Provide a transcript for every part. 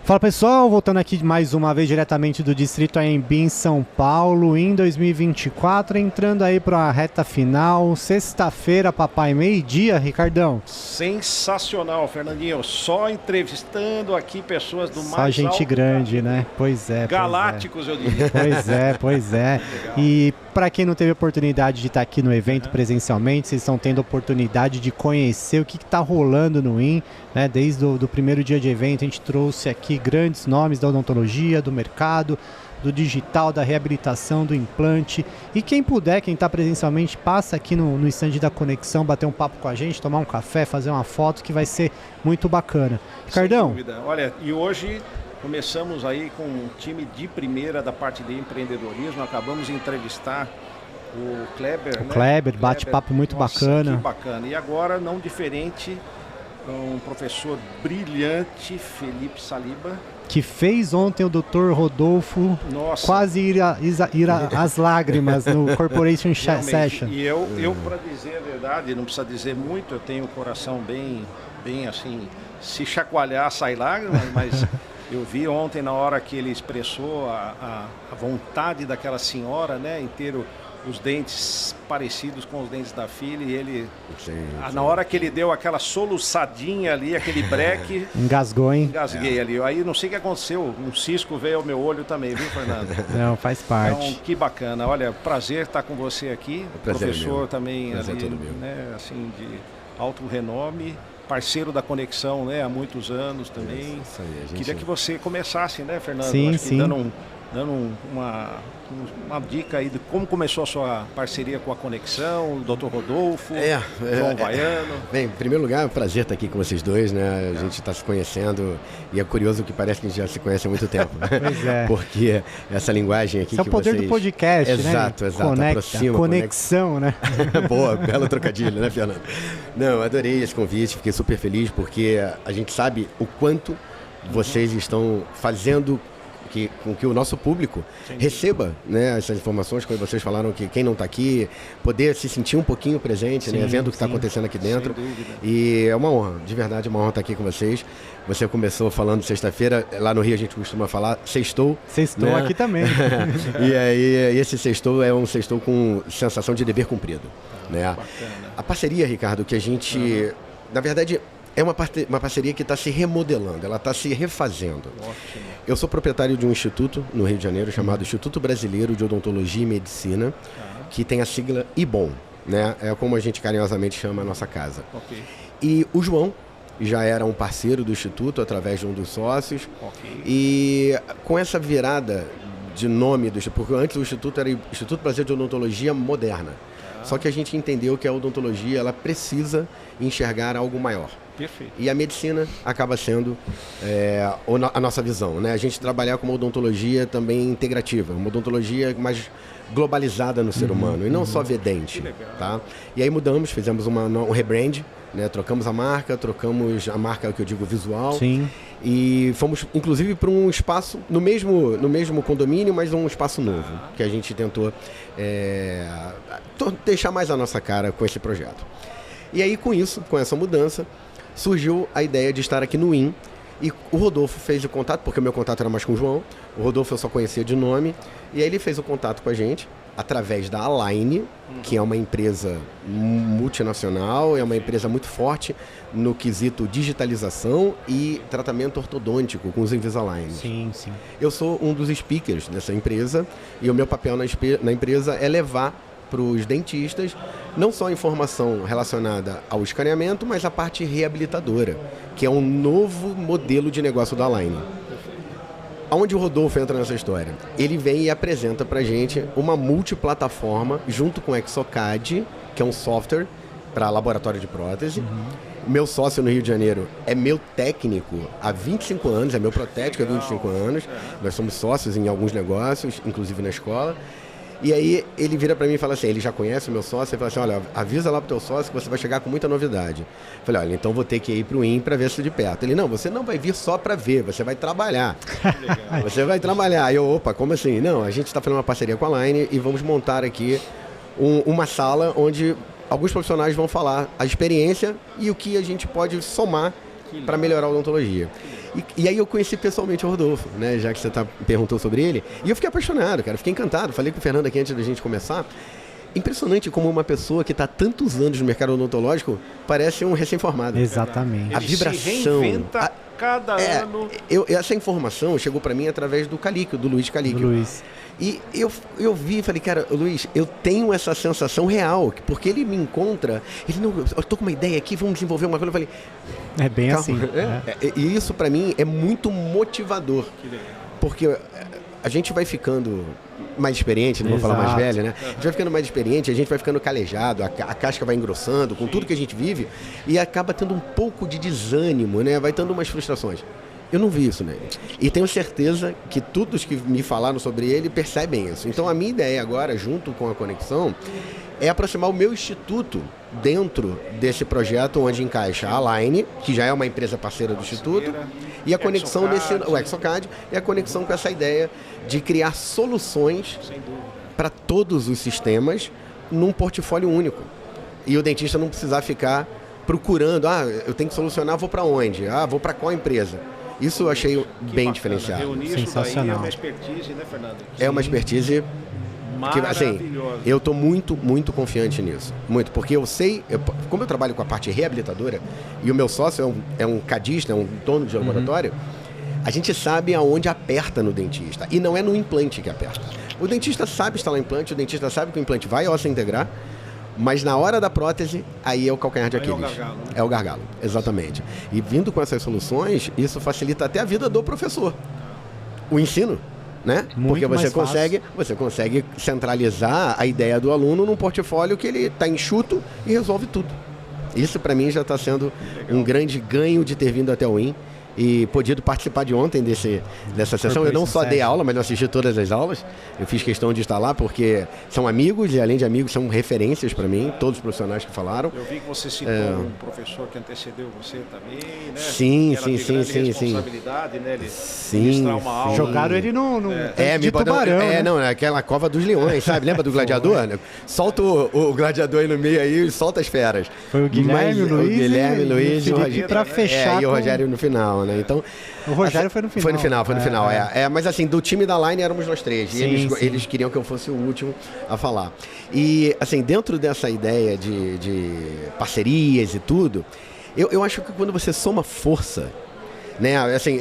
Fala pessoal, voltando aqui mais uma vez diretamente do Distrito AMB em São Paulo, em 2024, entrando aí para a reta final, sexta-feira, papai, meio-dia, Ricardão. Sensacional, Fernandinho, só entrevistando aqui pessoas do só mais gente alto grande, né? Pois é. Galácticos, eu diria. Pois é. E para quem não teve oportunidade de estar aqui no evento presencialmente, vocês estão tendo oportunidade de conhecer o que está rolando no IN, né? Desde o primeiro dia de evento, a gente trouxe aqui grandes nomes da odontologia, do mercado, do digital, da reabilitação, do implante. E quem puder, quem está presencialmente, passa aqui no stand da Conexão, bater um papo com a gente, tomar um café, fazer uma foto, que vai ser muito bacana. Ricardão? Sem dúvida. Olha, e hoje começamos aí com um time de primeira da parte de empreendedorismo. Acabamos de entrevistar o Kleber. Kleber, bate-papo muito bacana. Que bacana. E agora, não diferente, um professor brilhante, Felipe Saliba, que fez ontem o Dr. Rodolfo quase ir às lágrimas no Corporation Session. E eu para dizer a verdade, não precisa dizer muito, eu tenho o coração bem assim, se chacoalhar sai lágrimas, mas eu vi ontem na hora que ele expressou a vontade daquela senhora, né, em ter os dentes parecidos com os dentes da filha, e ele, na hora que ele deu aquela soluçadinha ali, aquele breque, engasguei ali. Aí não sei o que aconteceu, um cisco veio ao meu olho também, viu, Fernando? Não, faz parte. Então, que bacana. Olha, prazer estar com você aqui. Professor também ali, né, assim, de alto renome, parceiro da Conexão, né, há muitos anos também. Isso aí, Queria que você começasse, né, Fernando? Sim. Dando uma dica aí de como começou a sua parceria com a Conexão, o Dr. Rodolfo, João Vaiano. Bem, em primeiro lugar, é um prazer estar aqui com vocês dois, né? A gente está se conhecendo e é curioso que parece que a gente já se conhece há muito tempo. Pois é. Porque essa linguagem aqui é o poder do podcast, exato, né? Exato, aproxima. Conexão, né? Boa, belo trocadilho, né, Fernando? Não, adorei esse convite, fiquei super feliz porque a gente sabe o quanto vocês estão fazendo com que o nosso público receba, né, essas informações, como vocês falaram, que quem não está aqui, poder se sentir um pouquinho presente, né, vendo o que está acontecendo aqui dentro. E é uma honra, de verdade, é uma honra estar aqui com vocês. Você começou falando sexta-feira, lá no Rio a gente costuma falar sextou. Sextou, né? Aqui também. E aí esse sextou é um sextou com sensação de dever cumprido. Né? A parceria, Ricardo, que a gente, na verdade, é uma parceria que está se remodelando, ela está se refazendo. Ótimo. Eu sou proprietário de um instituto no Rio de Janeiro chamado Instituto Brasileiro de Odontologia e Medicina, que tem a sigla IBOM, né? É como a gente carinhosamente chama a nossa casa. Okay. E o João já era um parceiro do instituto através de um dos sócios. E com essa virada de nome do instituto, porque antes o instituto era Instituto Brasileiro de Odontologia Moderna. Só que a gente entendeu que a odontologia ela precisa enxergar algo maior. Perfeito. E a medicina acaba sendo a nossa visão, né? A gente trabalhar com uma odontologia também integrativa, uma odontologia mais globalizada no ser humano, e não só vedente. Tá? E aí fizemos um rebrand, né? Trocamos a marca que eu digo visual. Sim. E fomos, inclusive, para um espaço no mesmo condomínio, mas um espaço novo, que a gente tentou deixar mais a nossa cara com esse projeto. E aí, com essa mudança, surgiu a ideia de estar aqui no IN, e o Rodolfo fez o contato, porque o meu contato era mais com o João, o Rodolfo eu só conhecia de nome, e aí ele fez o contato com a gente, através da Align, que é uma empresa multinacional, é uma empresa muito forte no quesito digitalização e tratamento ortodôntico com os Invisalign. Sim. Eu sou um dos speakers dessa empresa, e o meu papel na empresa é levar para os dentistas não só a informação relacionada ao escaneamento, mas a parte reabilitadora, que é um novo modelo de negócio da Align. Onde o Rodolfo entra nessa história? Ele vem e apresenta para a gente uma multiplataforma junto com o Exocad, que é um software para laboratório de prótese. Meu sócio no Rio de Janeiro é meu técnico há 25 anos, é meu protético há 25 anos. Nós somos sócios em alguns negócios, inclusive na escola. E aí ele vira para mim e fala assim, ele já conhece o meu sócio, ele fala assim, olha, avisa lá pro teu sócio que você vai chegar com muita novidade. Eu falei, olha, então vou ter que ir pro IN para ver isso de perto. Ele, não, você não vai vir só para ver, você vai trabalhar. Você vai trabalhar. Aí eu, opa, como assim? Não, a gente está fazendo uma parceria com a Align e vamos montar aqui uma sala onde alguns profissionais vão falar a experiência e o que a gente pode somar para melhorar a odontologia. E aí eu conheci pessoalmente o Rodolfo, né? Já que você perguntou sobre ele. E eu fiquei apaixonado, cara. Fiquei encantado. Falei com o Fernando aqui antes da gente começar. Impressionante como uma pessoa que está há tantos anos no mercado odontológico parece um recém-formado. Exatamente. Ele A vibração. se reinventa cada ano. Essa informação chegou para mim através do Calíquio, do Luiz Calíquio. Do Luiz. E eu vi e falei, cara, Luiz, eu tenho essa sensação real, porque ele me encontra, ele não, eu tô com uma ideia aqui, vamos desenvolver uma coisa. Eu falei, É bem calma. assim. E isso para mim é muito motivador. Que legal. Porque a gente vai ficando mais experiente, não vou falar mais velho, né? A gente vai ficando mais experiente, a gente vai ficando calejado, a casca vai engrossando com tudo que a gente vive e acaba tendo um pouco de desânimo, né? Vai tendo umas frustrações. Eu não vi isso, né? E tenho certeza que todos que me falaram sobre ele percebem isso. Então a minha ideia agora, junto com a Conexão, é aproximar o meu instituto dentro desse projeto onde encaixa a Line, que já é uma empresa parceira do instituto, e a conexão o Exocad, e a conexão com essa ideia de criar soluções para todos os sistemas num portfólio único. E o dentista não precisar ficar procurando, eu tenho que solucionar, vou para onde? Vou para qual empresa? Isso eu achei bem bacana. diferenciado. Reunir Sensacional. isso daí é uma expertise, né, Fernando? É uma expertise que, assim, maravilhosa. eu estou muito, muito confiante nisso. Muito, porque eu sei, como eu trabalho com a parte reabilitadora, e o meu sócio é um cadista, é um dono de laboratório, a gente sabe aonde aperta no dentista. E não é no implante que aperta. O dentista sabe instalar implante, o dentista sabe que o implante vai osso integrar, mas na hora da prótese, aí é o calcanhar de Aquiles. É o gargalo, né? É o gargalo, exatamente. E vindo com essas soluções, isso facilita até a vida do professor. O ensino, né? Muito Porque mais você consegue centralizar a ideia do aluno num portfólio que ele está enxuto e resolve tudo. Isso para mim já está sendo um grande ganho de ter vindo até o IN e podido participar de ontem dessa sessão. Eu não só dei aula, mas eu assisti todas as aulas. Eu fiz questão de estar lá porque são amigos e, além de amigos, são referências para mim, todos os profissionais que falaram. Eu vi que você citou um professor que antecedeu você também, né? Sim, que era de grande sim. responsabilidade, né? Ele Sim, ministrar uma aula. Jogaram ele no me tubarão, né? não, aquela cova dos leões, sabe? Lembra do gladiador? Solta o gladiador aí no meio aí e solta as feras. Foi o Guilherme, o Luiz, o Guilherme, Luiz e o Rogério. Para fechar. E o Rogério no final, né? Então, o Rogério foi no final. Foi no final. Mas assim, do time da Line éramos nós três. Sim, e eles queriam que eu fosse o último a falar. E assim, dentro dessa ideia de parcerias e tudo, eu acho que quando você soma força, né? Assim,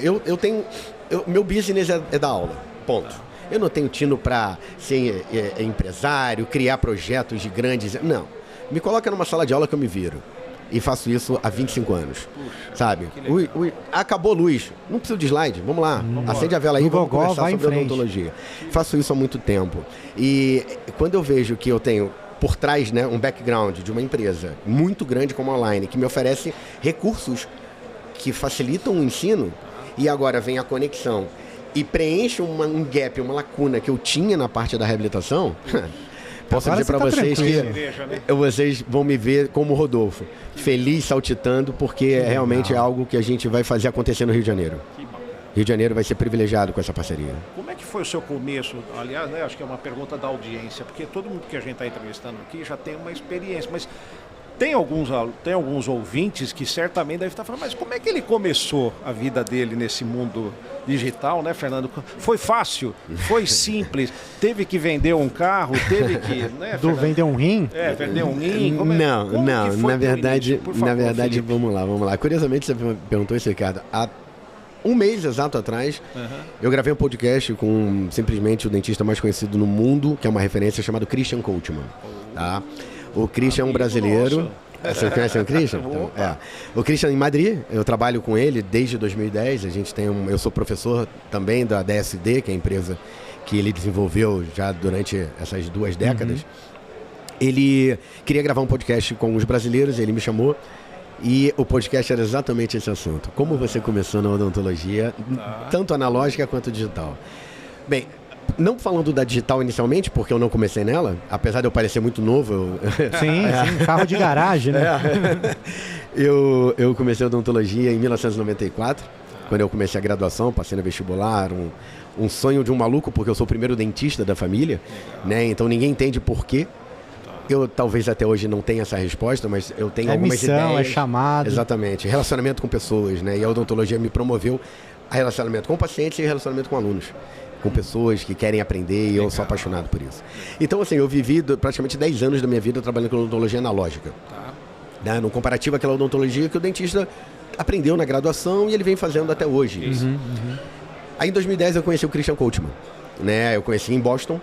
meu business é dar aula, ponto. Eu não tenho tino para ser empresário, criar projetos de grandes... Não. Me coloca numa sala de aula que eu me viro. E faço isso há 25 anos. Sabe? Acabou a luz. Não precisa de slide. Vamos lá. Acende a vela aí e vamos conversar sobre odontologia. Faço isso há muito tempo. E quando eu vejo que eu tenho por trás, né, um background de uma empresa muito grande como a Line, que me oferece recursos que facilitam o ensino, e agora vem a conexão e preenche um gap, uma lacuna que eu tinha na parte da reabilitação... Posso dizer para vocês que vocês vão me ver como Rodolfo, feliz, saltitando, porque realmente é algo que a gente vai fazer acontecer no Rio de Janeiro. Rio de Janeiro vai ser privilegiado com essa parceria. Como é que foi o seu começo? Aliás, né, acho que é uma pergunta da audiência, porque todo mundo que a gente está entrevistando aqui já tem uma experiência, mas tem alguns ouvintes que certamente devem estar falando, mas como é que ele começou a vida dele nesse mundo digital, né, Fernando? Foi fácil? Foi simples? Teve que vender um carro? Teve que... Né, vender um rim? Vender um rim? Não, na verdade, Felipe? vamos lá. Curiosamente, você perguntou isso, Ricardo. Há um mês exato atrás, eu gravei um podcast com simplesmente o dentista mais conhecido no mundo, que é uma referência, chamado Christian Coachman. Tá? O Christian é um brasileiro. Você conhece o Christian? Então, o Christian em Madrid, eu trabalho com ele desde 2010. Eu sou professor também da DSD, que é a empresa que ele desenvolveu já durante essas 2 décadas. Ele queria gravar um podcast com os brasileiros, ele me chamou. E o podcast era exatamente esse assunto. Como você começou na odontologia, tanto analógica quanto digital? Bem, não falando da digital inicialmente, porque eu não comecei nela, apesar de eu parecer muito novo. Sim, carro de garagem, né? Eu comecei a odontologia em 1994, quando eu comecei a graduação, passei no vestibular, um sonho de um maluco, porque eu sou o primeiro dentista da família, né? Então ninguém entende por quê. Eu talvez até hoje não tenha essa resposta, mas eu tenho algumas missão, ideias. É chamado. Exatamente. Relacionamento com pessoas, né? E a odontologia me promoveu a relacionamento com pacientes e relacionamento com alunos. Com pessoas que querem aprender e eu sou apaixonado por isso. Então, assim, eu vivi praticamente 10 anos da minha vida trabalhando com odontologia analógica. Né? No comparativo àquela odontologia que o dentista aprendeu na graduação e ele vem fazendo até hoje. Aí em 2010 eu conheci o Christian Coachman. Né? Eu conheci em Boston.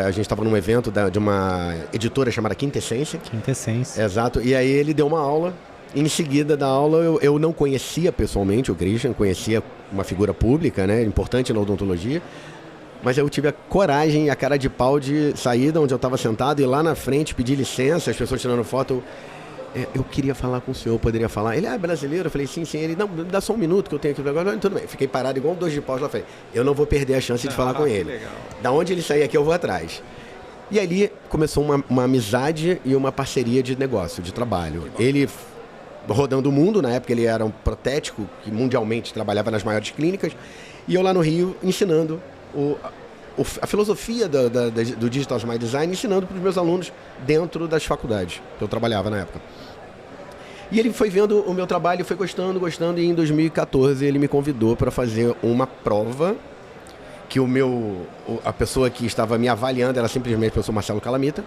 A gente estava num evento de uma editora chamada Quintessência. Quintessência. Exato. E aí ele deu uma aula. Em seguida da aula, eu não conhecia pessoalmente o Christian, conhecia uma figura pública, né, importante na odontologia, mas eu tive a coragem e a cara de pau de sair de onde eu estava sentado e ir lá na frente pedir licença, as pessoas tirando foto. Eu queria falar com o senhor, poderia falar? Ele é brasileiro? Eu falei, sim. Ele, não, dá só um minuto que eu tenho aqui. Agora, tudo bem. Fiquei parado igual um 2 de pau. Eu falei, eu não vou perder a chance de falar com ele. Legal. Da onde ele sair aqui, eu vou atrás. E ali começou uma amizade e uma parceria de negócio, de trabalho. Ele rodando o mundo, na época ele era um protético que mundialmente trabalhava nas maiores clínicas, e eu lá no Rio ensinando a filosofia do Digital Smile Design, ensinando para os meus alunos dentro das faculdades que eu trabalhava na época. E ele foi vendo o meu trabalho, foi gostando, e em 2014 ele me convidou para fazer uma prova que a pessoa que estava me avaliando era simplesmente o professor Marcelo Calamita.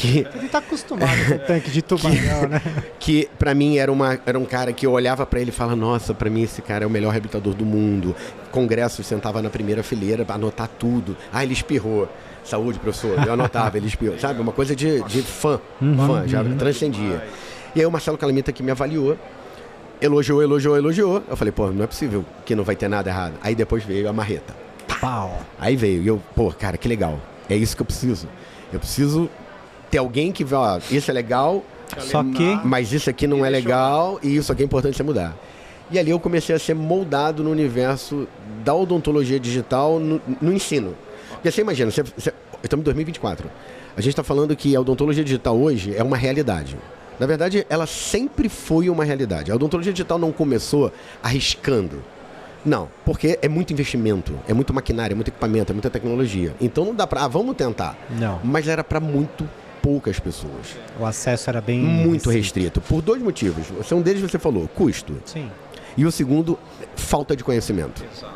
Ele tá acostumado com o tanque de tubarão, né? Que pra mim era um cara que eu olhava pra ele e falava, nossa, pra mim esse cara é o melhor reabilitador do mundo. Congresso, sentava na primeira fileira pra anotar tudo. Ele espirrou. Saúde, professor. Eu anotava, ele espirrou. Sabe, uma coisa de fã. Já transcendia. E aí o Marcelo Calamita que me avaliou, elogiou. Eu falei, pô, não é possível que não vai ter nada errado. Aí depois veio a marreta. Pau. Aí veio. E eu, pô, cara, que legal. É isso que eu preciso. Eu preciso ter alguém que vê, isso é legal, mas isso aqui não é legal e isso aqui é importante você mudar. E ali eu comecei a ser moldado no universo da odontologia digital no ensino. Porque você imagina, estamos em 2024. A gente está falando que a odontologia digital hoje é uma realidade. Na verdade, ela sempre foi uma realidade. A odontologia digital não começou arriscando. Não, porque é muito investimento, é muito maquinário, é muito equipamento, é muita tecnologia. Então não dá para, vamos tentar. Não. Mas era para muito poucas pessoas. O acesso era bem... Muito restrito. Por 2 motivos. Um deles você falou, custo. Sim. E o segundo, falta de conhecimento. Exato.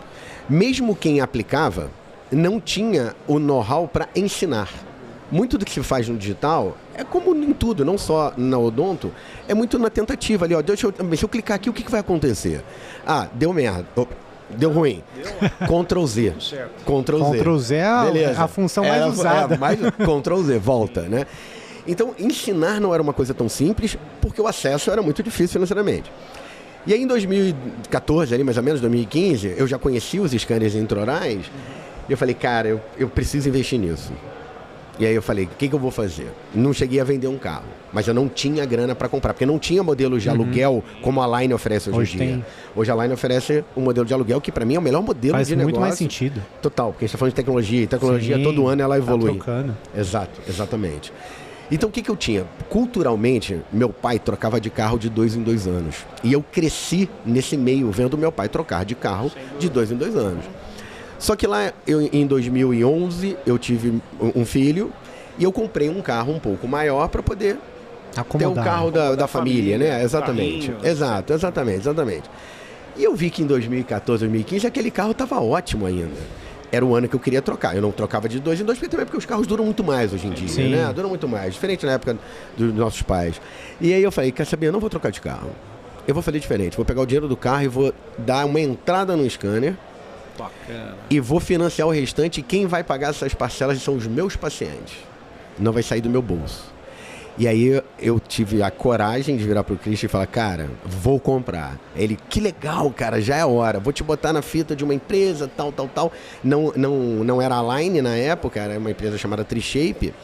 Mesmo quem aplicava, não tinha o know-how para ensinar. Muito do que se faz no digital é como em tudo, não só na odonto, é muito na tentativa ali. Se eu clicar aqui, o que vai acontecer? Deu merda. Deu ruim. Ctrl Z. Ctrl Z é a função mais usada. Ctrl Z, volta, né? Então, ensinar não era uma coisa tão simples, porque o acesso era muito difícil financeiramente. E aí, em 2014, ali mais ou menos, 2015, eu já conheci os scanners intraorais, e eu falei, cara, eu preciso investir nisso. E aí eu falei, o que eu vou fazer? Não cheguei a vender um carro, mas eu não tinha grana para comprar, porque não tinha modelos de aluguel como a Line oferece hoje em dia. Hoje a Line oferece um modelo de aluguel que para mim é o melhor modelo de negócio. Faz muito mais sentido. Total, porque a gente está falando de tecnologia, e tecnologia todo ano ela evolui. Tá trocando. Exato, exatamente. Então o que eu tinha? Culturalmente, meu pai trocava de carro de 2 em 2 anos. E eu cresci nesse meio vendo meu pai trocar de carro de 2 em 2 anos. Só que lá, em 2011, eu tive um filho e eu comprei um carro um pouco maior para poder ter o carro da família, né? Exatamente. Carrinho, exatamente. E eu vi que em 2014, 2015, aquele carro estava ótimo ainda. Era o ano que eu queria trocar. Eu não trocava de 2 em 2, porque os carros duram muito mais hoje em dia, né? Duram muito mais. Diferente na época dos nossos pais. E aí eu falei, quer saber, eu não vou trocar de carro. Eu vou fazer diferente. Vou pegar o dinheiro do carro e vou dar uma entrada no scanner. Bacana. E vou financiar o restante, e quem vai pagar essas parcelas são os meus pacientes. Não vai sair do meu bolso. E aí eu tive a coragem de virar pro Christian e falar, cara, vou comprar. Ele, que legal, cara, já é a hora. Vou te botar na fita de uma empresa, tal. Não era a Line na época, era uma empresa chamada Trishape.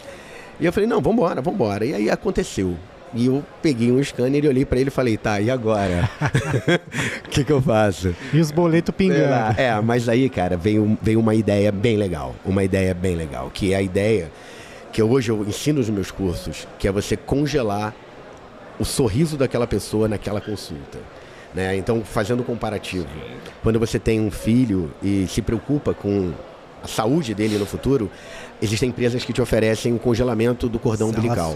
E eu falei, não, vambora. E aí aconteceu. E eu peguei um scanner e olhei pra ele e falei, tá, e agora? O que eu faço? E os boletos pingando. Mas aí, cara, veio uma ideia bem legal. Que é a ideia que hoje eu ensino nos meus cursos, que é você congelar o sorriso daquela pessoa naquela consulta. Né? Então, fazendo um comparativo. Quando você tem um filho e se preocupa com a saúde dele no futuro, existem empresas que te oferecem o congelamento do cordão umbilical.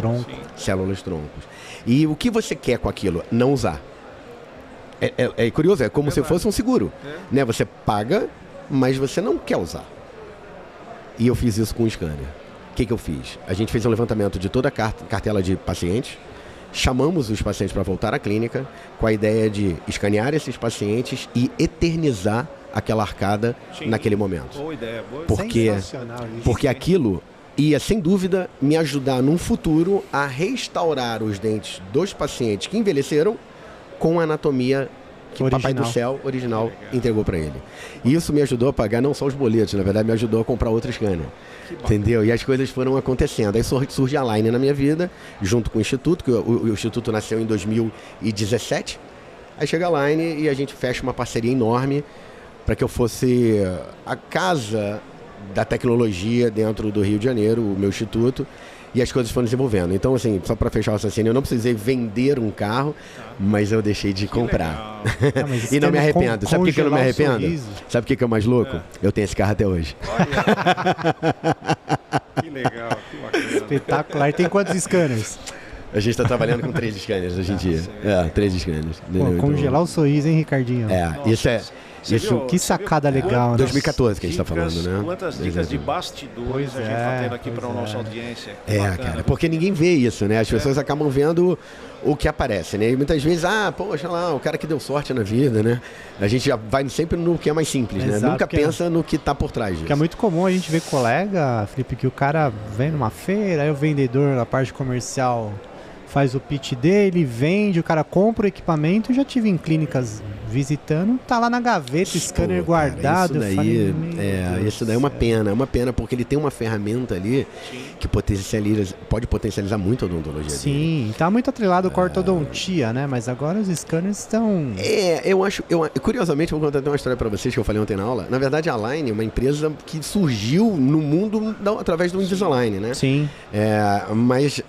Células troncos. E o que você quer com aquilo? Não usar. É curioso, é como se fosse um seguro. Né? Você paga, mas você não quer usar. E eu fiz isso com o scanner. O que eu fiz? A gente fez um levantamento de toda a cartela de pacientes, chamamos os pacientes para voltar à clínica com a ideia de escanear esses pacientes e eternizar aquela arcada naquele momento. Boa ideia, boa. Porque aquilo ia, sem dúvida, me ajudar num futuro a restaurar os dentes dos pacientes que envelheceram com a anatomia que o Papai do Céu original entregou para ele. E isso me ajudou a pagar não só os boletos, na verdade me ajudou a comprar outro scanner. Entendeu? E as coisas foram acontecendo. Aí surge a Align na minha vida, junto com o Instituto, que o Instituto nasceu em 2017. Aí chega a Align e a gente fecha uma parceria enorme para que eu fosse a casa da tecnologia dentro do Rio de Janeiro, o meu instituto, e as coisas foram desenvolvendo. Então, assim, só para fechar o raciocínio, eu não precisei vender um carro, mas eu deixei de comprar. E não me arrependo. Sabe por que eu não me arrependo? Sabe o que é o mais louco? Eu tenho esse carro até hoje. Que legal, que bacana. Espetacular. Tem quantos scanners? A gente está trabalhando com 3 scanners hoje em dia. 3 scanners. Pô, congelar o sorriso, hein, Ricardinho? Isso é... Que sacada legal, né? 2014 que a gente está falando, né? Quantas dicas de bastidores a gente está tendo aqui para a nossa audiência. Cara, porque ninguém vê isso, né? As pessoas acabam vendo o que aparece, né? E muitas vezes, poxa lá, o cara que deu sorte na vida, né? A gente já vai sempre no que é mais simples, né? Nunca pensa no que está por trás disso. Que é muito comum a gente ver colega, Felipe, que o cara vem numa feira, aí o vendedor, a parte comercial, faz o pitch dele, vende, o cara compra o equipamento. Eu já tive em clínicas visitando, tá lá na gaveta, scanner guardado. Cara, isso daí é uma pena, porque ele tem uma ferramenta ali que pode potencializar muito a odontologia dele. Sim, tá muito atrelado com a ortodontia, né? Mas agora os scanners estão... Curiosamente, vou contar até uma história para vocês que eu falei ontem na aula. Na verdade, a Align é uma empresa que surgiu no mundo através do Invisalign, né? Sim. Mas...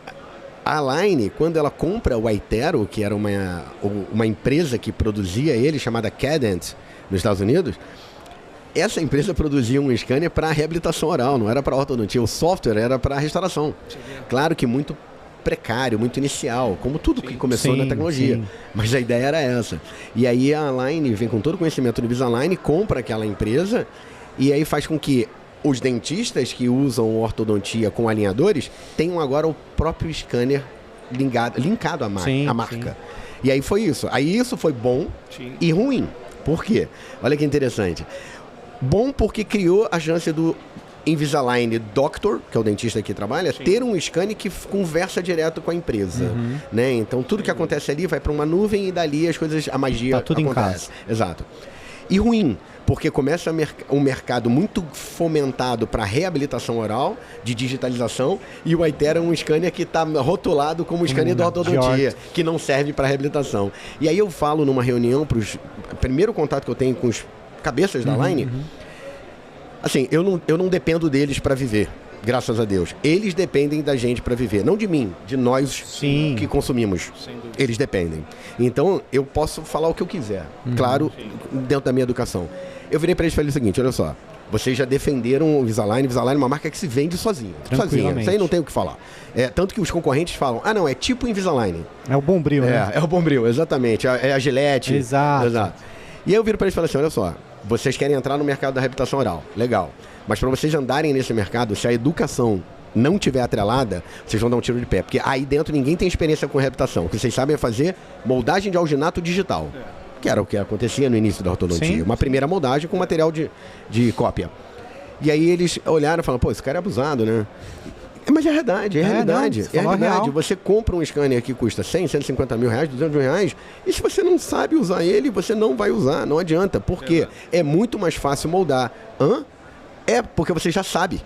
A Align, quando ela compra o Aitero, que era uma empresa que produzia ele, chamada Cadent, nos Estados Unidos, essa empresa produzia um scanner para reabilitação oral, não era para ortodontia. O software era para restauração. Claro que muito precário, muito inicial, como tudo que começou na tecnologia. Mas a ideia era essa. E aí a Align vem com todo o conhecimento do Invisalign, compra aquela empresa e aí faz com que os dentistas que usam ortodontia com alinhadores tenham agora o próprio scanner linkado à marca. E aí foi isso. Aí isso foi bom e ruim. Por quê? Olha que interessante. Bom porque criou a chance do Invisalign Doctor, que é o dentista que trabalha, ter um scanner que conversa direto com a empresa. Né? Então tudo que acontece ali vai para uma nuvem e dali as coisas, a magia tudo acontece. Exato. E ruim, porque começa um mercado muito fomentado para reabilitação oral, de digitalização, e o Aitero é um scanner que está rotulado como scanner da ortodontia, que não serve para reabilitação. E aí eu falo numa reunião, primeiro contato que eu tenho com os cabeças da Align, assim, eu não dependo deles para viver, graças a Deus. Eles dependem da gente para viver, não de mim, de nós que consumimos. Eles dependem. Então, eu posso falar o que eu quiser, claro, dentro da minha educação. Eu virei para eles e falei o seguinte, olha só, vocês já defenderam o Invisalign. Invisalign é uma marca que se vende sozinha. Isso aí não tem o que falar. Tanto que os concorrentes falam, não, é tipo Invisalign. É o Bombril, né? É o Bombril, exatamente. É a Gillette. Exato. E aí eu viro para eles e falei assim, olha só, vocês querem entrar no mercado da reabilitação oral, legal. Mas para vocês andarem nesse mercado, se a educação não tiver atrelada, vocês vão dar um tiro de pé. Porque aí dentro ninguém tem experiência com reabilitação. O que vocês sabem é fazer moldagem de alginato digital. Que era o que acontecia no início da ortodontia. Uma primeira moldagem com material de cópia. E aí eles olharam e falaram, pô, esse cara é abusado, né? Mas é verdade, é realidade. É realidade. Você compra um scanner que custa 100, 150 mil reais, 200 mil reais, e se você não sabe usar ele, você não vai usar, não adianta. Por quê? É muito mais fácil moldar. Porque você já sabe.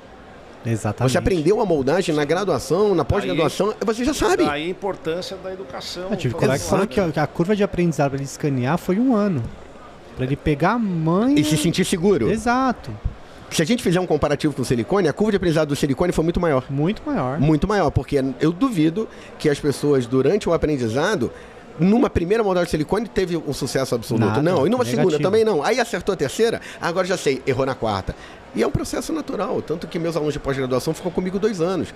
Exatamente. Você aprendeu a moldagem na graduação, na pós-graduação, você já sabe. Daí a importância da educação. Eu tive colega que falou que a curva de aprendizado para ele escanear foi 1 ano. Para ele pegar a mãe... E se sentir seguro. Exato. Se a gente fizer um comparativo com o silicone, a curva de aprendizado do silicone foi muito maior. Muito maior. Muito maior, porque eu duvido que as pessoas, durante o aprendizado, numa primeira moldagem de silicone, teve um sucesso absoluto. Não, e numa segunda também não. Aí acertou a terceira, agora já sei, errou na quarta. E é um processo natural, tanto que meus alunos de pós-graduação ficam comigo 2 anos.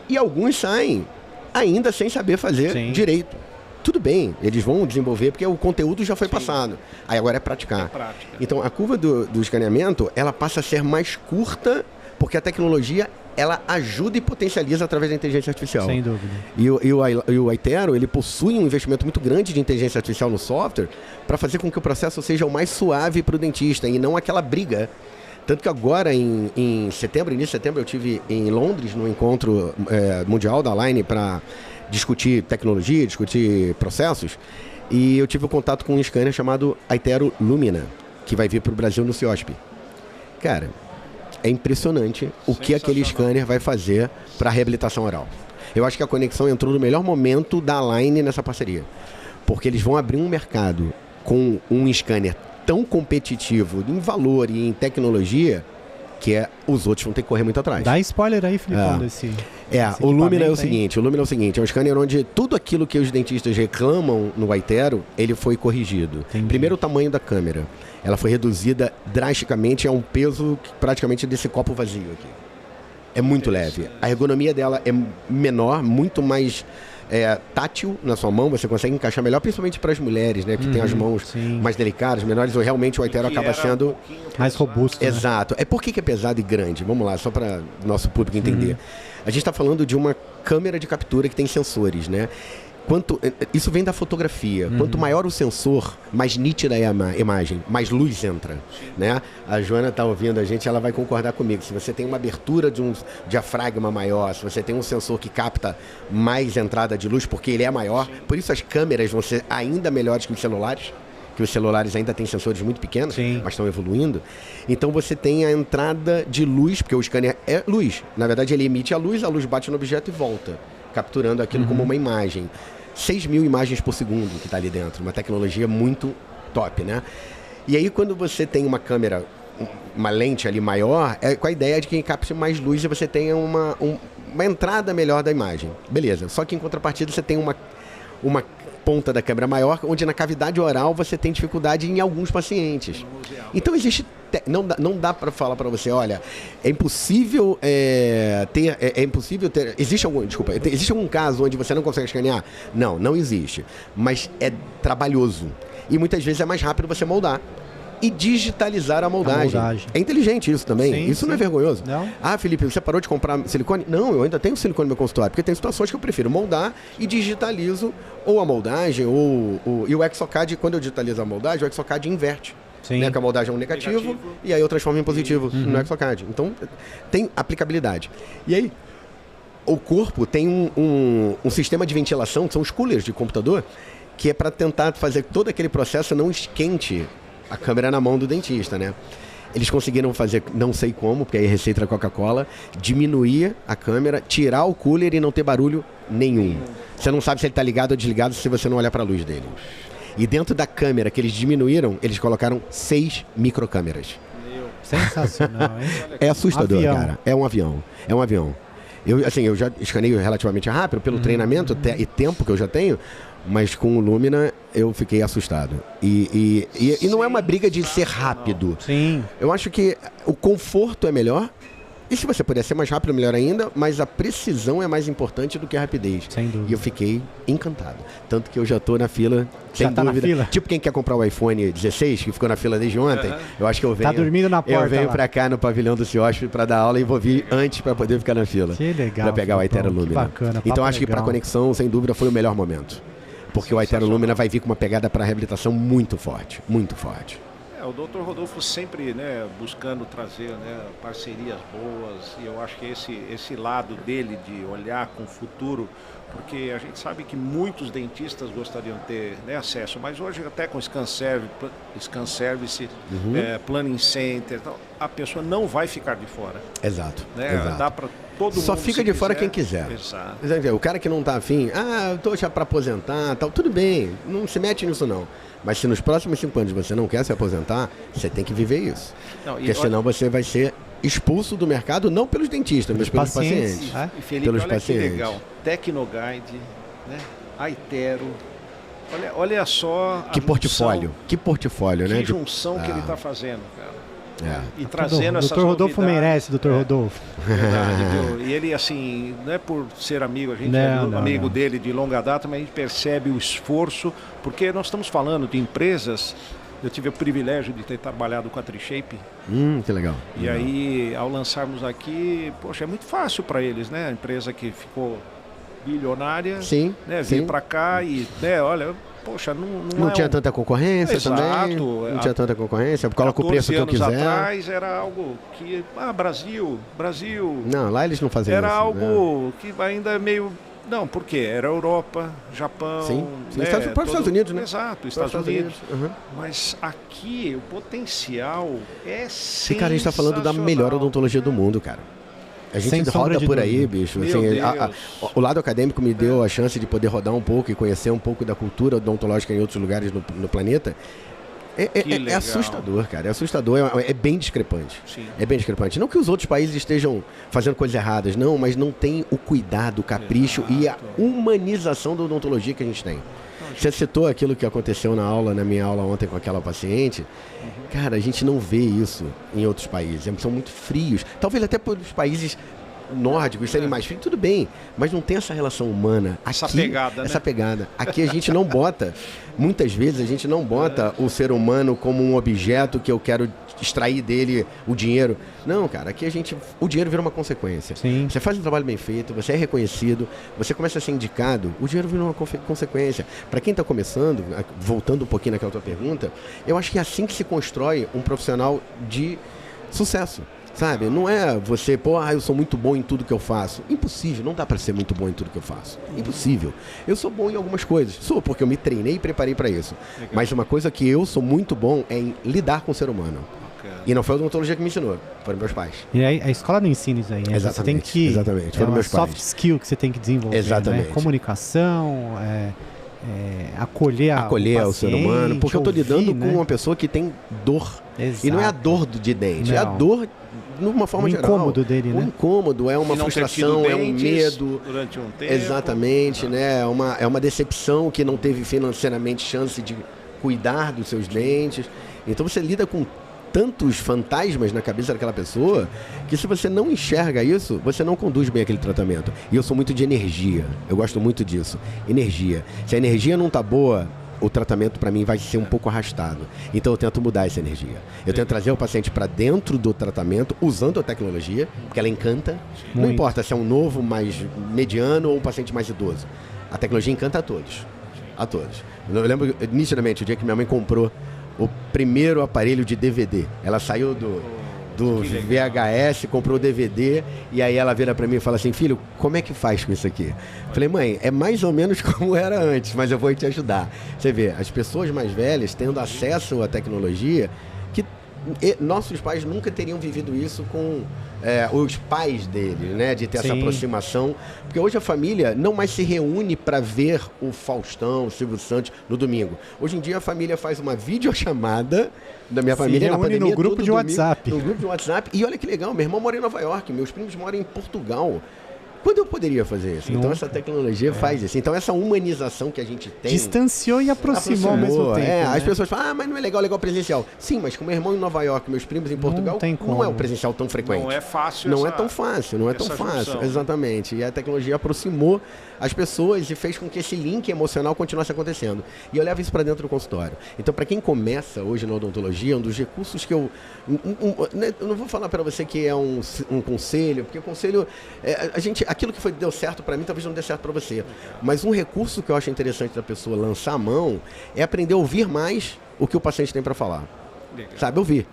E alguns saem ainda sem saber fazer direito. Tudo bem, eles vão desenvolver, porque o conteúdo já foi passado. Aí agora é praticar. Então, a curva do escaneamento, ela passa a ser mais curta, porque a tecnologia, ela ajuda e potencializa através da inteligência artificial. Sem dúvida. E o Aitero, ele possui um investimento muito grande de inteligência artificial no software para fazer com que o processo seja o mais suave para o dentista e não aquela briga. Tanto que agora, em setembro, início de setembro, eu estive em Londres, no encontro mundial da Align para discutir tecnologia, discutir processos, e eu tive um contato com um scanner chamado Aitero Lumina, que vai vir para o Brasil no CIOSP. Cara, é impressionante o que aquele scanner vai fazer para a reabilitação oral. Eu acho que a conexão entrou no melhor momento da Align nessa parceria, porque eles vão abrir um mercado com um scanner tão competitivo em valor e em tecnologia que os outros vão ter que correr muito atrás. Dá spoiler aí, Filipão, desse o Lumina é o seguinte, é um scanner onde tudo aquilo que os dentistas reclamam no Aitero, ele foi corrigido. Entendi. Primeiro, o tamanho da câmera. Ela foi reduzida drasticamente a um peso praticamente desse copo vazio aqui. É muito leve. A ergonomia dela é menor, muito mais tátil na sua mão, você consegue encaixar melhor, principalmente para as mulheres, né, que tem as mãos mais delicadas, menores, ou realmente o Aitero acaba sendo mais robusto. Exato. Né? Por que é pesado e grande? Vamos lá, só para o nosso público entender. A gente está falando de uma câmera de captura que tem sensores, né? Isso vem da fotografia. Quanto maior o sensor, mais nítida é a imagem, mais luz entra, né? A Joana está ouvindo a gente, ela vai concordar comigo. Se você tem uma abertura de um diafragma maior, se você tem um sensor que capta mais entrada de luz, porque ele é maior, por isso as câmeras vão ser ainda melhores que os celulares ainda têm sensores muito pequenos, mas estão evoluindo. Então você tem a entrada de luz, porque o scanner é luz. Na verdade, ele emite a luz bate no objeto e volta, capturando aquilo como uma imagem. 6.000 imagens por segundo que está ali dentro, uma tecnologia muito top, né? E aí quando você tem uma câmera, uma lente ali maior, é com a ideia de que capte mais luz e você tenha uma entrada melhor da imagem. Beleza, só que em contrapartida você tem uma ponta da câmera maior, onde na cavidade oral você tem dificuldade em alguns pacientes. Então existe... Não dá para falar para você, olha, é impossível ter... Existe algum caso onde você não consegue escanear? Não existe. Mas é trabalhoso. E muitas vezes é mais rápido você moldar. E digitalizar a moldagem. É inteligente isso também. Isso não é vergonhoso. Não. Ah, Felipe, você parou de comprar silicone? Não, eu ainda tenho silicone no meu consultório, porque tem situações que eu prefiro moldar e digitalizo ou a moldagem e o Exocad, quando eu digitalizo a moldagem, o Exocad inverte. Né, que a moldagem é um negativo e aí eu transformo em positivo no Exocad. Então, tem aplicabilidade. E aí, o corpo tem um sistema de ventilação, que são os coolers de computador, que é para tentar fazer todo aquele processo não esquente a câmera na mão do dentista, né? Eles conseguiram fazer, não sei como, porque aí é receita da Coca-Cola, diminuir a câmera, tirar o cooler e não ter barulho nenhum. Você não sabe se ele está ligado ou desligado se você não olhar para a luz dele. E dentro da câmera que eles diminuíram, eles colocaram 6 microcâmeras. Sensacional, hein? É assustador, cara. É um avião. Eu já escaneio relativamente rápido pelo treinamento e tempo que eu já tenho, mas com o Lumina eu fiquei assustado. E não é uma briga de ser rápido. Sim. Eu acho que o conforto é melhor. E se você puder ser mais rápido, melhor ainda, mas a precisão é mais importante do que a rapidez. Sem dúvida. E eu fiquei encantado. Tanto que eu já estou na fila, sem dúvida. Na fila? Tipo quem quer comprar o iPhone 16, que ficou na fila desde ontem, eu acho que eu venho... Tá dormindo na porta. Eu venho lá. para cá no pavilhão do CIOSP para dar aula e vou vir antes para poder ficar na fila. Que legal. Para pegar o Aitero Lumina. Que bacana. Então acho que para conexão, sem dúvida, foi o melhor momento. Porque o Aitero Lumina vai vir com uma pegada para reabilitação muito forte. Muito forte. O Dr. Rodolfo sempre, né, buscando trazer, né, parcerias boas, e eu acho que esse lado dele de olhar com o futuro, porque a gente sabe que muitos dentistas gostariam de ter, né, acesso, mas hoje até com Scan Service, Planning Center, então, a pessoa não vai ficar de fora. Exato. Né? Exato. Dá para todo mundo. Só fica de fora quem quiser. Exato. O cara que não está afim, eu estou já para aposentar, tal, tudo bem, não se mete nisso não. Mas se nos próximos 5 anos você não quer se aposentar, você tem que viver isso. Porque senão você vai ser expulso do mercado, não pelos dentistas, mas pelos pacientes. E Felipe, pelos olha pacientes. Que legal. Tecnoguide, né? Aitero. Olha só que portfólio, né? Que junção que ele está fazendo, cara. E trazendo essas Dr. Rodolfo novidades. merece, Dr. Rodolfo. Verdade, viu? E ele, assim, não é por ser amigo, a gente amigo dele de longa data, mas a gente percebe o esforço, porque nós estamos falando de empresas. Eu tive o privilégio de ter trabalhado com a Trishape. Que legal. E aí, ao lançarmos aqui, poxa, é muito fácil para eles, né? A empresa que ficou bilionária, sim, né? Vir para cá e, né, olha, poxa, não tinha tanta concorrência. Exato, também. Não tinha tanta concorrência. Coloca o preço que eu quiser. Atrás era algo que, Brasil. Não, lá eles não faziam isso. Era algo né? que ainda é meio... Não, por quê? Era Europa, Japão... Sim. Né? Para os Estados Unidos, né? Exato, Estados Unidos. Mas aqui o potencial é sensacional. E, cara, a gente está falando da melhor odontologia do mundo, cara. A gente roda por aí, bicho. Assim, o lado acadêmico me deu a chance de poder rodar um pouco e conhecer um pouco da cultura odontológica em outros lugares no planeta. É assustador, cara. É assustador, é bem discrepante. Sim. É bem discrepante. Não que os outros países estejam fazendo coisas erradas, não, mas não tem o cuidado, o capricho e a humanização da odontologia que a gente tem. Você citou aquilo que aconteceu na minha aula ontem com aquela paciente. Cara, a gente não vê isso em outros países. São muito frios. Talvez até por os países nórdicos serem mais frios, tudo bem, mas não tem essa relação humana. Aqui, essa pegada. Aqui a gente não bota, muitas vezes a gente não bota o ser humano como um objeto que eu quero extrair dele o dinheiro. Não, cara, aqui o dinheiro vira uma consequência. Sim. Você faz um trabalho bem feito, você é reconhecido, você começa a ser indicado, o dinheiro vira uma consequência. Para quem está começando, voltando um pouquinho naquela tua pergunta, eu acho que é assim que se constrói um profissional de sucesso. Sabe, não é você, eu sou muito bom em tudo que eu faço. Impossível, não dá para ser muito bom em tudo que eu faço. Impossível. Eu sou bom em algumas coisas. Sou, porque eu me treinei e preparei para isso. Legal. Mas uma coisa que eu sou muito bom é em lidar com o ser humano. E não foi a odontologia que me ensinou, foram meus pais. E aí, a escola não ensina isso aí, né? Exatamente, você tem que, exatamente, foram meus pais. Soft skill que você tem que desenvolver, exatamente. Né? Comunicação, acolher o ser humano, porque eu estou lidando com uma pessoa que tem dor. Exato. E não é a dor de dente, é a dor numa forma geral. O incômodo dele, né? O incômodo, é uma frustração, é um medo. Durante um tempo. Exatamente, né? É uma decepção que não teve financeiramente chance de cuidar dos seus dentes. Então você lida com tantos fantasmas na cabeça daquela pessoa que se você não enxerga isso, você não conduz bem aquele tratamento. E eu sou muito de energia, eu gosto muito disso. Energia. Se a energia não tá boa, o tratamento para mim vai ser um pouco arrastado. Então eu tento mudar essa energia. Eu tento trazer o paciente para dentro do tratamento usando a tecnologia, porque ela encanta. Muito. Não importa se é um novo mais mediano ou um paciente mais idoso. A tecnologia encanta a todos. A todos. Eu lembro nitidamente o dia que minha mãe comprou o primeiro aparelho de DVD. Ela saiu do VHS, comprou o DVD, e aí ela vira para mim e fala assim: filho, como é que faz com isso aqui? Falei: mãe, é mais ou menos como era antes, mas eu vou te ajudar. Você vê, as pessoas mais velhas tendo acesso à tecnologia, que nossos pais nunca teriam vivido isso com os pais dele, né? De ter essa aproximação. Porque hoje a família não mais se reúne para ver o Faustão, o Silvio Santos no domingo. Hoje em dia a família faz uma videochamada da minha família na pandemia. No grupo de WhatsApp. No grupo de WhatsApp. E olha que legal, meu irmão mora em Nova York, meus primos moram em Portugal. Quando eu poderia fazer isso? Então essa tecnologia faz isso. Então essa humanização que a gente tem... Distanciou e aproximou ao mesmo tempo. Né? As pessoas falam: mas não é legal presencial. Sim, mas com meu irmão em Nova York, meus primos em Portugal, não é o presencial tão frequente. Não é fácil. Não é tão fácil, não é tão fácil. Junção. Exatamente. E a tecnologia aproximou as pessoas e fez com que esse link emocional continuasse acontecendo. E eu levo isso para dentro do consultório. Então, para quem começa hoje na odontologia, um dos recursos que eu não vou falar para você que é um conselho, porque o conselho, aquilo que deu certo para mim, talvez não dê certo para você. Mas um recurso que eu acho interessante da pessoa lançar a mão é aprender a ouvir mais o que o paciente tem para falar. Legal. Sabe, ouvir.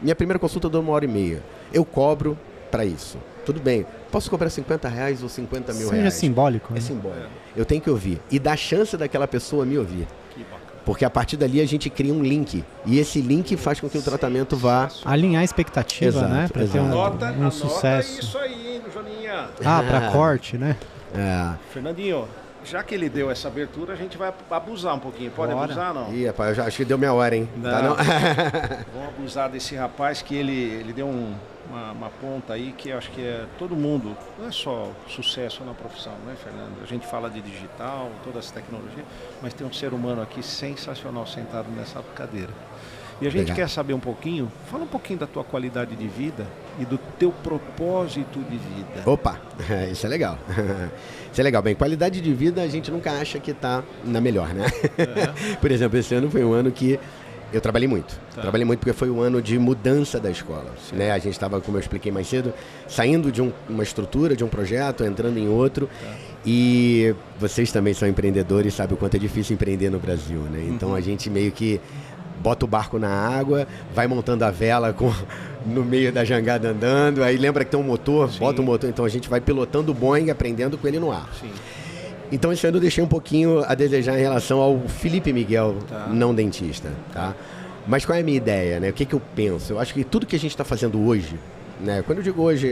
Minha primeira consulta deu 1h30. Eu cobro para isso. Tudo bem. Posso cobrar R$50 ou 50 mil reais? Seja simbólico. É simbólico. Eu tenho que ouvir. E dar chance daquela pessoa me ouvir. Que bacana. Porque a partir dali a gente cria um link. E esse link faz com que o tratamento vá... alinhar a expectativa, né? Para ter um sucesso. Isso aí, Joninha. Para corte, né? Fernandinho, já que ele deu essa abertura, a gente vai abusar um pouquinho. Pode abusar, não? Ih, rapaz, eu já acho que deu minha hora, hein? Não. Tá, não? Vamos abusar desse rapaz que ele deu uma ponta aí que eu acho que todo mundo, não é só sucesso na profissão, né, Fernando? A gente fala de digital, toda essa tecnologia, mas tem um ser humano aqui sensacional sentado nessa cadeira. E a gente Legal. quer saber um pouquinho, fala um pouquinho da tua qualidade de vida e do teu propósito de vida. Opa, isso é legal. Isso é legal. Bem, qualidade de vida a gente nunca acha que está na melhor, né? Por exemplo, esse ano foi um ano que eu trabalhei muito. Tá. Trabalhei muito porque foi um ano de mudança da escola. Né? A gente estava, como eu expliquei mais cedo, saindo de uma estrutura, de um projeto, entrando em outro. Tá. E vocês também são empreendedores, sabem o quanto é difícil empreender no Brasil, né? Então a gente meio que bota o barco na água, vai montando a vela no meio da jangada andando, aí lembra que tem um motor, Sim. bota o motor, então a gente vai pilotando o Boeing, aprendendo com ele no ar. Sim. Então esse ano eu deixei um pouquinho a desejar em relação ao Felipe Miguel, Tá. não dentista, tá? Mas qual é a minha ideia, né? O que eu penso? Eu acho que tudo que a gente está fazendo hoje, né? Quando eu digo hoje,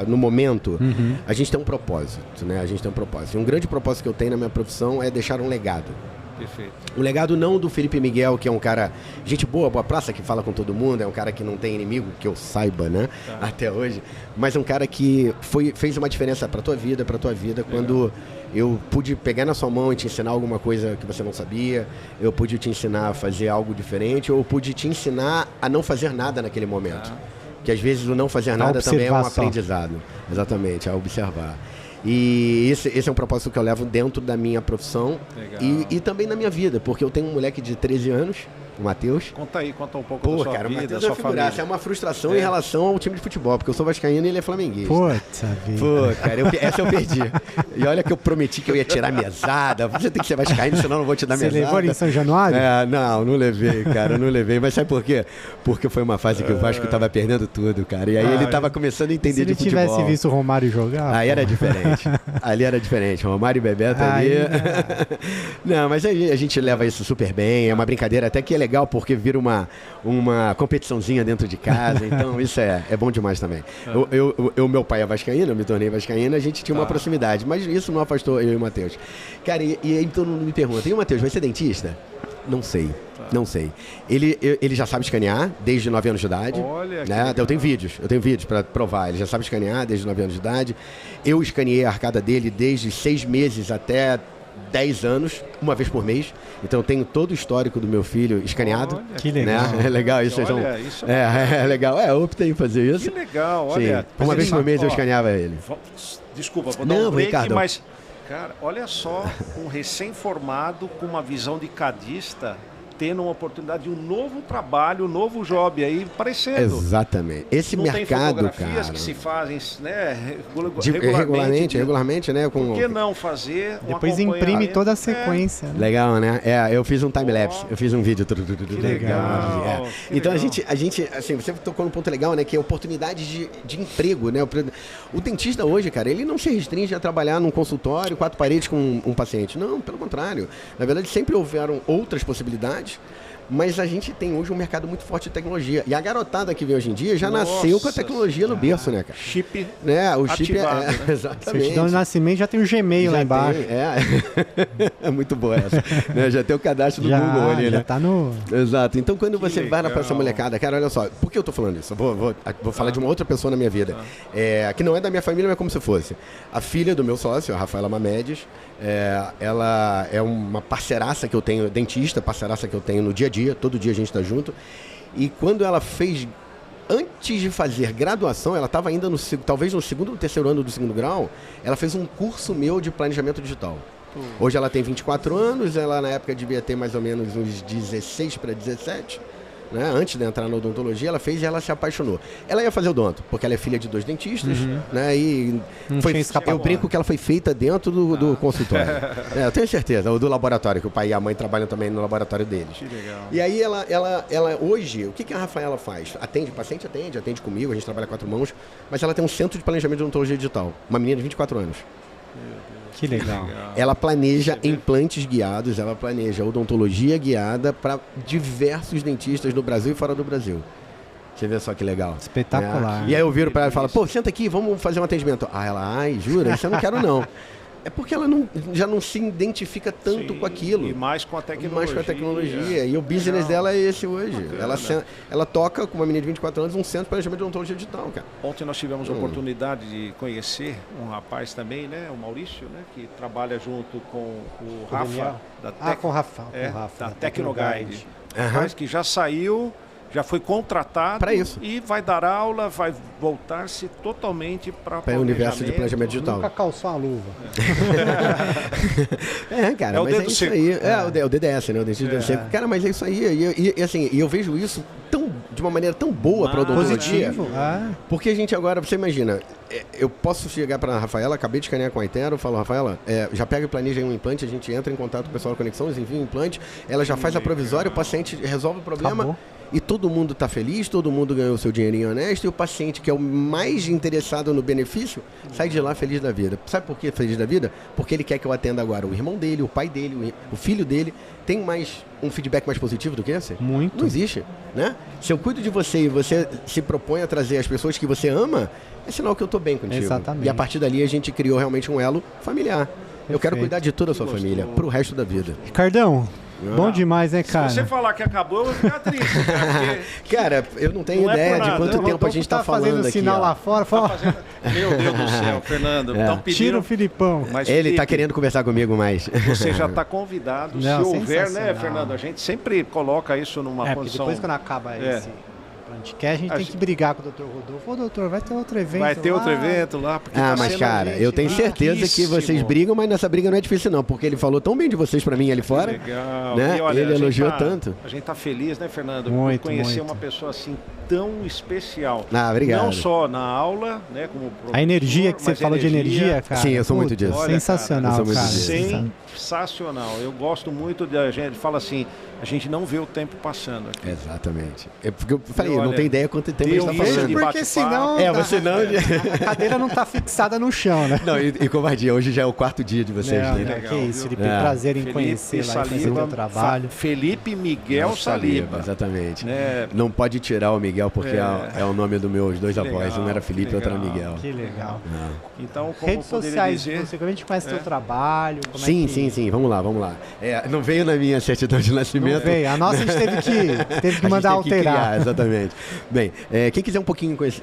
no momento, a gente tem um propósito, né? A gente tem um propósito. E um grande propósito que eu tenho na minha profissão é deixar um legado. Perfeito. O legado não do Felipe Miguel, que é um cara, gente boa, boa praça, que fala com todo mundo, é um cara que não tem inimigo, que eu saiba, né, até hoje, mas é um cara que fez uma diferença para tua vida, quando eu pude pegar na sua mão e te ensinar alguma coisa que você não sabia, eu pude te ensinar a fazer algo diferente, ou eu pude te ensinar a não fazer nada naquele momento. Que às vezes o não fazer nada também é um aprendizado. Exatamente, a observar. E esse é um propósito que eu levo dentro da minha profissão e também na minha vida, porque eu tenho um moleque de 13 anos, o Matheus. Conta um pouco Pô, da sua cara, vida, o da Matheus sua é figuraça, família. é uma frustração em relação ao time de futebol, porque eu sou vascaíno e ele é flamenguista. Puta vida. Pô, cara, essa eu perdi. E olha que eu prometi que eu ia tirar mesada. Você tem que ser vascaíno, senão eu não vou te dar mesada. Você levou ele em São Januário? Não levei, cara, não levei. Mas sabe por quê? Porque foi uma fase que o Vasco tava perdendo tudo, cara. E aí ele tava começando a entender de futebol. Se ele tivesse visto o Romário jogar... Aí era diferente. Ali era diferente. Romário e Bebeto ali... Não, mas aí a gente leva isso super bem. É uma brincadeira até que é legal, porque vira uma competiçãozinha dentro de casa. Então isso é bom demais também. Meu pai é vascaíno, eu me tornei vascaíno, a gente tinha uma proximidade. Mas isso não afastou eu e o Matheus. Cara, e aí todo mundo me pergunta, e o Matheus, vai ser dentista? Não sei. Não sei. Ele já sabe escanear desde 9 anos de idade. Olha, né? Eu tenho vídeos para provar. Ele já sabe escanear desde 9 anos de idade. Eu escaneei a arcada dele desde 6 meses até 10 anos, uma vez por mês. Então eu tenho todo o histórico do meu filho escaneado. Olha, que legal. Né? É legal isso. Olha, isso é legal. Eu optei em fazer isso. Que legal, olha. Sim. Uma vez por mês eu escaneava ele. Desculpa, vou dar um break, Ricardo. mas... Cara, olha só, um recém-formado com uma visão de cadista tendo uma oportunidade de um novo trabalho, um novo job aí aparecendo. Exatamente. Esse não mercado, tem fotografias cara, que se fazem, né, regularmente, né? Por que não fazer um Depois imprime toda a sequência. Né? Legal, né? Eu fiz um time-lapse, eu fiz um vídeo. legal. Então a gente, assim, você tocou num ponto legal, né? Que é oportunidade de emprego, né? O dentista hoje, cara, ele não se restringe a trabalhar num consultório, 4 paredes com um paciente. Não, pelo contrário. Na verdade, sempre houveram outras possibilidades. Mas a gente tem hoje um mercado muito forte de tecnologia. E a garotada que vem hoje em dia já nasceu com a tecnologia no berço, né, cara? Chip né? O chip ativado, né? Exatamente. Certidão de nascimento já tem o Gmail lá embaixo. É muito boa essa. Né? Já tem o cadastro do Google ali, já né? tá no... Exato. Então quando você vai legal. para essa molecada, cara, olha só, por que eu tô falando isso? Eu vou falar de uma outra pessoa na minha vida. Que não é da minha família, mas como se fosse. A filha do meu sócio, a Rafaela Mamedes, ela é uma parceiraça que eu tenho, dentista, parceiraça que eu tenho no dia a dia, todo dia a gente tá junto. E quando ela fez, antes de fazer graduação, ela estava ainda talvez no segundo ou terceiro ano do segundo grau, ela fez um curso meu de planejamento digital. Hoje ela tem 24 anos, ela na época devia ter mais ou menos uns 16 para 17. Né? Antes de entrar na odontologia, ela fez e ela se apaixonou. Ela ia fazer odonto, porque ela é filha de 2 dentistas, né? E eu brinco que ela foi feita dentro do consultório. Eu tenho certeza, ou do laboratório, que o pai e a mãe trabalham também no laboratório deles. Que legal. E aí ela hoje, o que a Rafaela faz? Atende paciente, atende comigo, a gente trabalha 4 mãos, mas ela tem um centro de planejamento de odontologia digital. Uma menina de 24 anos. Que legal. Ela planeja implantes guiados, ela planeja odontologia guiada para diversos dentistas no Brasil e fora do Brasil. Você vê só que legal. Espetacular. E aí eu viro para ela e falo, pô, senta aqui, vamos fazer um atendimento. Jura? Isso eu não quero não. É porque ela já não se identifica tanto com aquilo. E mais com a tecnologia. E o business dela é esse hoje. Ela toca, com uma menina de 24 anos, um centro de planejamento de odontologia digital, cara. Ontem nós tivemos a oportunidade de conhecer um rapaz também, né? O Maurício, né? Que trabalha junto com o Rafa. Com o Rafa. Da Tecnoguide. Rapaz que já saiu já foi contratado Pra isso. e vai dar aula, vai voltar-se totalmente para o universo de planejamento digital. Nunca calçou a luva. Cara, É o mas dedo é isso seco. aí. É o DDS, né? O dentista dedo seco. Cara, mas é isso aí. E assim, eu vejo isso de uma maneira tão boa para odontologia. Positivo. Porque a gente agora, você imagina, eu posso chegar para a Rafaela, acabei de escanear com a Itero, falo, Rafaela, já pega e planeja aí um implante, a gente entra em contato com o pessoal da Conexão, eles enviam o implante, ela já faz a provisória, o paciente resolve o problema. Acabou. E todo mundo está feliz, todo mundo ganhou o seu dinheirinho honesto e o paciente, que é o mais interessado no benefício, sai de lá feliz da vida. Sabe por que feliz da vida? Porque ele quer que eu atenda agora o irmão dele, o pai dele, o filho dele. Tem um feedback mais positivo do que esse? Muito. Não existe, né? Se eu cuido de você e você se propõe a trazer as pessoas que você ama, é sinal que eu estou bem contigo. Exatamente. E a partir dali a gente criou realmente um elo familiar. Eu quero Perfeito. cuidar de toda a sua família, pro resto da vida. Ricardão, bom demais, né, cara? Se você falar que acabou, eu vou ficar triste. Cara, eu não tenho Não é por ideia de nada. quanto O tempo a gente está falando fazendo aqui. sinal Ó. lá fora. Fala, Meu Deus do céu, Fernando. Estão pedindo. tira o Filipão. Mas, Ele está Felipe, querendo conversar comigo mais. Você já está convidado. Não, Se houver, né, sensacional. Fernando? A gente sempre coloca isso numa Porque posição. depois quando acaba esse podcast, a gente tem que brigar com o Dr. Rodolfo. Ô, doutor, vai ter outro evento Vai ter lá. outro evento lá. Porque Ah, tá mas sendo, cara, gente, eu tenho certeza que riquíssimo. vocês brigam, mas nessa briga não é difícil não, porque ele falou tão bem de vocês pra mim ali fora, Legal. né? E olha, Ele a gente elogiou tá- tanto. A gente tá feliz, né, Fernando? Muito, por conhecer muito. uma pessoa assim tão especial. Ah, obrigado. Não só na aula, né, como A energia que você mas falou de energia, cara. Sim, eu sou muito disso. Olha, Sensacional, cara, eu sou cara. muito disso. Sensacional. Eu gosto muito da gente. Fala assim, a gente não vê o tempo passando aqui. Exatamente. É porque eu falei, eu Olha, não tenho ideia quanto tempo a gente deu tá isso falando. de Porque bate-papo. senão Você não... a cadeira não tá fixada no chão, né? Não, e covardia, hoje já é o 4º dia de vocês, Não, né? não, legal, que isso, viu? Felipe. É. Prazer em conhecer lá e fazer o teu trabalho. Felipe Miguel Saliba. Exatamente. Né? Não pode tirar o Miguel, porque é o nome dos meus dois Que avós. legal, Um era Felipe e que outro era legal. Miguel. Que legal. Então, como Redes poderia sociais, dizer... você, como a gente conhece o teu trabalho? Como Sim, é que... sim. Vamos lá. Não veio na minha certidão de nascimento. Não veio. A nossa a gente teve que mandar A gente teve que alterar. criar, exatamente. Bem, quem quiser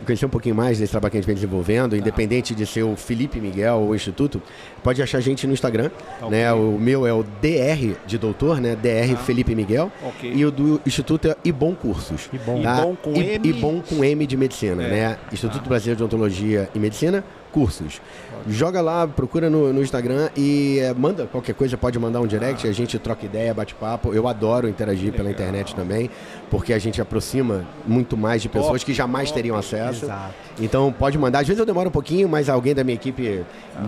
conhecer um pouquinho mais desse trabalho que a gente vem desenvolvendo, independente de ser o Felipe Miguel ou o Instituto, pode achar a gente no Instagram. Né? O meu é o DR de doutor, né? DR Felipe Miguel. Ok. E o do Instituto é Ibom Cursos. Ibom. Tá? Ibom com M. Ibom com M de medicina, né? Instituto Brasileiro de Odontologia e Medicina, cursos. Joga lá, procura no Instagram e manda qualquer coisa, pode mandar um direct, a gente troca ideia, bate papo. Eu adoro interagir pela internet também, porque a gente aproxima muito mais de pessoas que jamais teriam acesso. Exato. Então pode mandar. Às vezes eu demoro um pouquinho, mas alguém da minha equipe me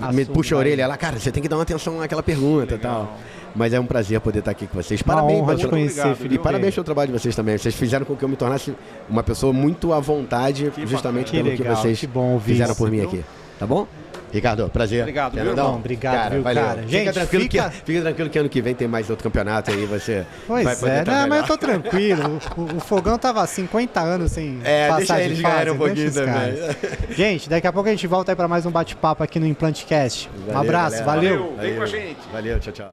Assume, puxa a vai. orelha. Ela, cara, você tem que dar uma atenção naquela pergunta e tal. Mas é um prazer poder estar aqui com vocês. Uma Parabéns honra pelo- te conhecer, Obrigado, Felipe. e parabéns pelo trabalho de vocês também. Vocês fizeram com que eu me tornasse uma pessoa muito à vontade, justamente bacana. pelo Que que legal, vocês que bom ouvir fizeram isso, por mim viu? aqui. Tá bom? Ricardo, prazer. Obrigado, viu, Fernandão, irmão? Obrigado, viu, valeu. cara? Gente, fica tranquilo, fica- fica tranquilo que ano que vem tem mais outro campeonato aí, você Pois vai poder é, tá não, melhor. mas eu tô tranquilo. O Fogão tava há 50 anos sem Deixa passar eles de fase. ganharem um pouquinho deixa os também. caras. Gente, daqui a pouco a gente volta aí pra mais um bate-papo aqui no Implantecast. Um Valeu, abraço, galera. valeu. Vem com a gente. Valeu, tchau, tchau.